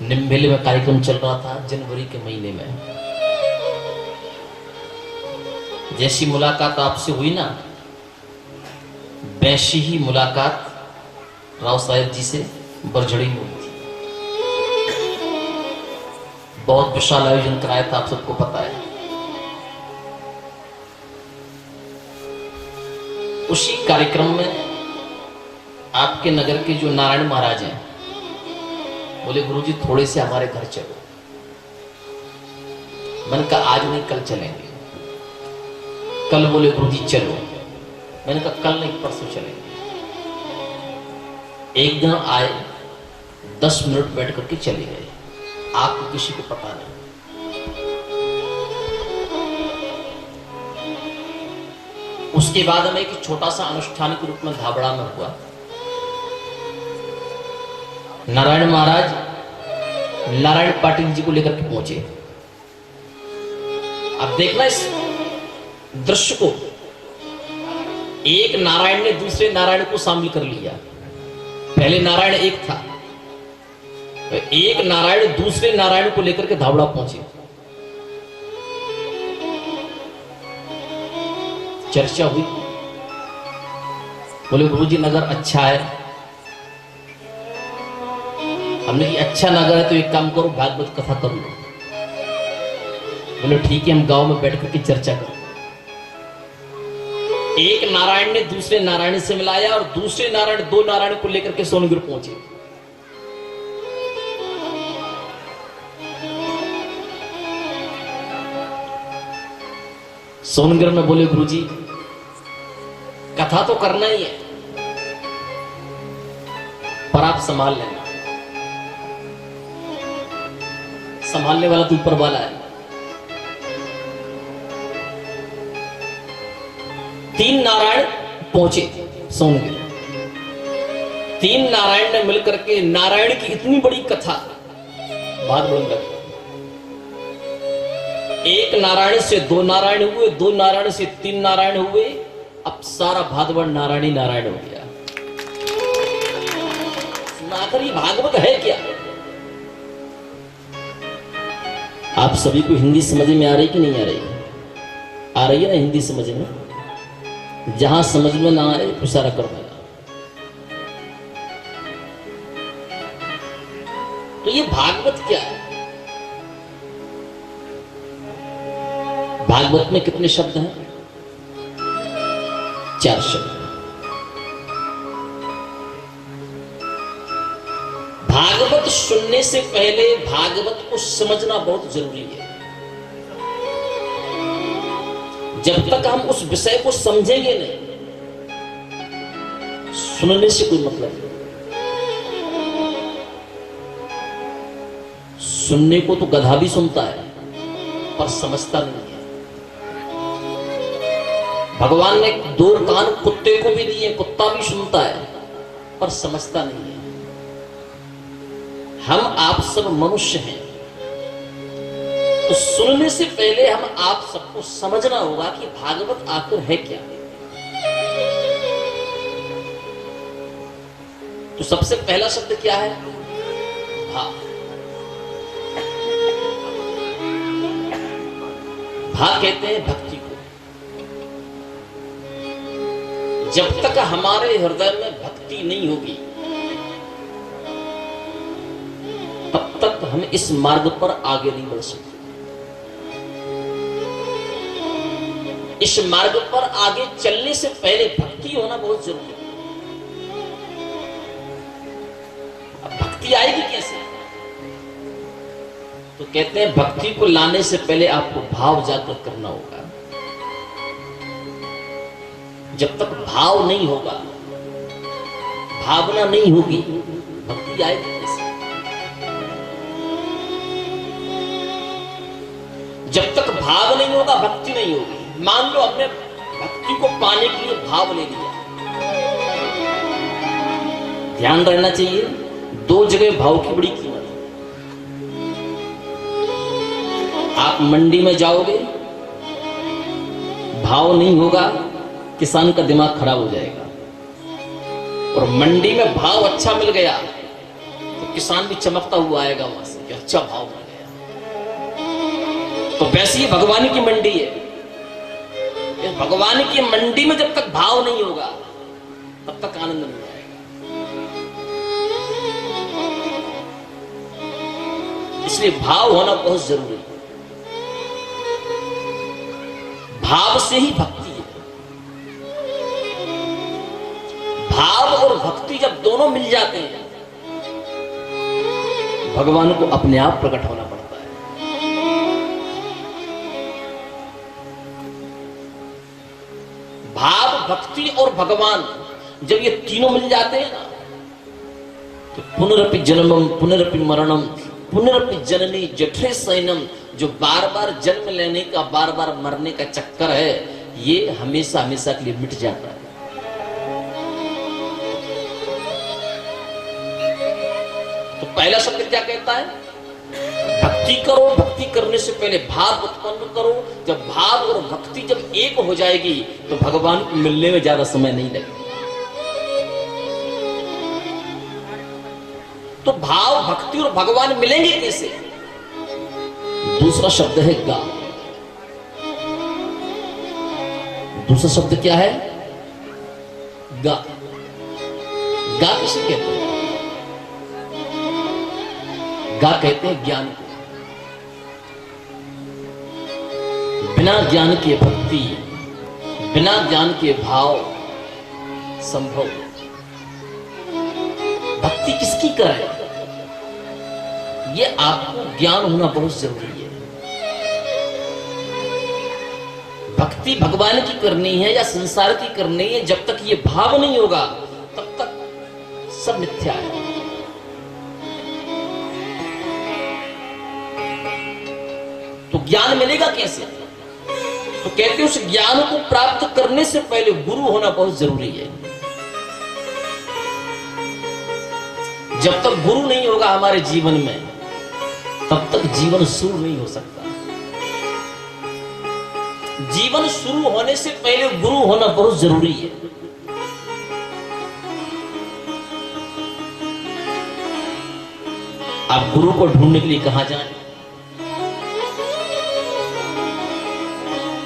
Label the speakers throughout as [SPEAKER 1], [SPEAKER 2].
[SPEAKER 1] निम्बेले में कार्यक्रम चल रहा था जनवरी के महीने में। जैसी मुलाकात आपसे हुई ना, वैसी ही मुलाकात राव साहेब जी से बरझड़ी में हुई थी। बहुत विशाल आयोजन कराया था, आप सबको पता है। उसी कार्यक्रम में आपके नगर के जो नारायण महाराज हैं बोले, गुरुजी थोड़े से हमारे घर चलो। मैंने कहा आज नहीं कल चलेंगे। कल बोले गुरुजी चलो। मैंने कहा कल नहीं परसों चलेंगे। एक दिन आए, 10 मिनट बैठ करके चले गए। आपको किसी को पता नहीं। उसके बाद हमें एक छोटा सा अनुष्ठान के रूप में धाबड़ा में हुआ। नारायण महाराज नारायण पाटिल जी को लेकर के पहुंचे। अब देखना इस दृश्य को, एक नारायण ने दूसरे नारायण को शामिल कर लिया। पहले नारायण एक था, एक नारायण दूसरे नारायण को लेकर के धाबड़ा पहुंचे। चर्चा हुई, बोले गुरुजी नगर अच्छा है। हमने कि अच्छा नगर है तो एक काम करो, भागवत कथा कर लो। बोले ठीक है, हम गांव में बैठ करके चर्चा करें। एक नारायण ने दूसरे नारायण से मिलाया और दूसरे नारायण दो नारायण को लेकर के सोनगिर पहुंचे। सोनगिर में बोले गुरुजी कथा तो करना ही है, पर आप संभाल लेना। संभालने वाला तो ऊपर वाला है। 3 नारायण पहुंचे सोनगिर। 3 नारायण ने मिलकर के नारायण की इतनी बड़ी कथा भागवत रखी। एक नारायण से 2 नारायण हुए, 2 नारायण से 3 नारायण हुए। अब सारा भागवत नारायणी नारायण हो गया। आखिर ये भागवत है क्या? आप सभी को हिंदी समझ में आ रही कि नहीं आ रही? आ रही है ना हिंदी समझ में? जहां समझ में ना आए इशारा कर देना। तो ये भागवत क्या है? भागवत में कितने शब्द हैं? 4 शब्द। भागवत सुनने से पहले भागवत को समझना बहुत जरूरी है। जब तक हम उस विषय को समझेंगे नहीं, सुनने से कोई मतलब नहीं। सुनने को तो गधा भी सुनता है पर समझता नहीं है। भगवान ने 2 कान कुत्ते को भी दिए, कुत्ता भी सुनता है पर समझता नहीं है। हम आप सब मनुष्य हैं, तो सुनने से पहले हम आप सबको समझना होगा कि भागवत आखिर है क्या। तो सबसे पहला शब्द क्या है? भाव। भाव कहते हैं भक्ति को। जब तक हमारे हृदय में भक्ति नहीं होगी तब तक हम इस मार्ग पर आगे नहीं बढ़ सकते। इस मार्ग पर आगे चलने से पहले भक्ति होना बहुत जरूरी है। अब भक्ति आएगी कैसे? तो कहते हैं भक्ति को लाने से पहले आपको भाव जागृत करना होगा। जब तक भाव नहीं होगा, भावना नहीं होगी, भक्ति आएगी कैसे? जब तक भाव नहीं होगा भक्ति नहीं होगी। मान लो हमने भक्ति को पाने के लिए भाव ले लिया। ध्यान रहना चाहिए, 2 जगह भाव की बड़ी कीमत है। आप मंडी में जाओगे, भाव नहीं होगा, किसान का दिमाग खराब हो जाएगा। और मंडी में भाव अच्छा मिल गया तो किसान भी चमकता हुआ आएगा वहां से कि अच्छा भाव मिल गया। तो वैसे ही भगवान की मंडी है। इस भगवान की मंडी में जब तक भाव नहीं होगा तब तक आनंद नहीं आएगा। इसलिए भाव होना बहुत जरूरी है। भाव से ही भक्ति है। भाव और भक्ति जब दोनों मिल जाते हैं भगवान को अपने आप प्रकट होना पड़ता है। भाव, भक्ति और भगवान जब ये तीनों मिल जाते हैं ना तो पुनरपि जन्मम पुनरपि मरणम पुनरपि जननी जठरे सैनम, जो बार बार जन्म लेने का, बार बार मरने का चक्कर है, ये हमेशा हमेशा के लिए मिट जाता है। तो पहला शब्द क्या कहता है? भक्ति करो। भक्ति करने से पहले भाव उत्पन्न करो। जब भाव और भक्ति जब एक हो जाएगी तो भगवान को मिलने में ज्यादा समय नहीं लगेगा। तो भाव, भक्ति और भगवान मिलेंगे कैसे? दूसरा शब्द है गा। दूसरा शब्द क्या है? गा। गा किसे कहते हैं? गा कहते हैं ज्ञान को। बिना ज्ञान के भक्ति, बिना ज्ञान के भाव संभव। भक्ति किसकी करे? ये आपको ज्ञान होना बहुत जरूरी है। भक्ति भगवान की करनी है या संसार की करनी है, जब तक ये भाव नहीं होगा तब तक सब मिथ्या है। तो ज्ञान मिलेगा कैसे? तो कहते हैं उस ज्ञान को प्राप्त करने से पहले गुरु होना बहुत जरूरी है। जब तक गुरु नहीं होगा हमारे जीवन में तब तक जीवन शुरू नहीं हो सकता। जीवन शुरू होने से पहले गुरु होना बहुत जरूरी है। आप गुरु को ढूंढने के लिए कहां जाएं?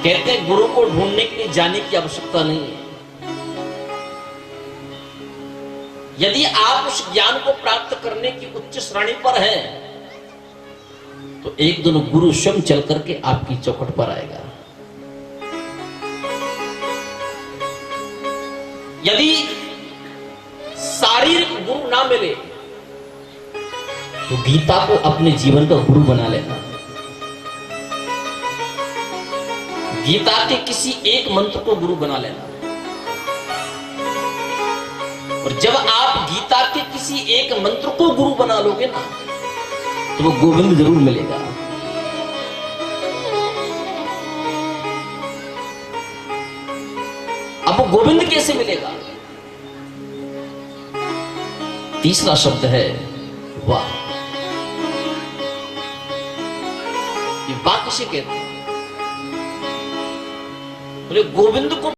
[SPEAKER 1] कहते हैं गुरु को ढूंढने के लिए जाने की आवश्यकता नहीं है। यदि आप उस ज्ञान को प्राप्त करने की उच्च श्रेणी पर हैं तो एक दिन गुरु स्वयं चल करके आपकी चौखट पर आएगा। यदि शारीरिक गुरु ना मिले तो गीता को अपने जीवन का गुरु बना लेना। गीता के किसी एक मंत्र को गुरु बना लेना। और जब आप गीता के किसी एक मंत्र को गुरु बना लोगे ना तो वो गोविंद जरूर मिलेगा। अब वो गोविंद कैसे मिलेगा? तीसरा शब्द है वाह। ये वाह किसे कहते हैं? बोले गोविंद को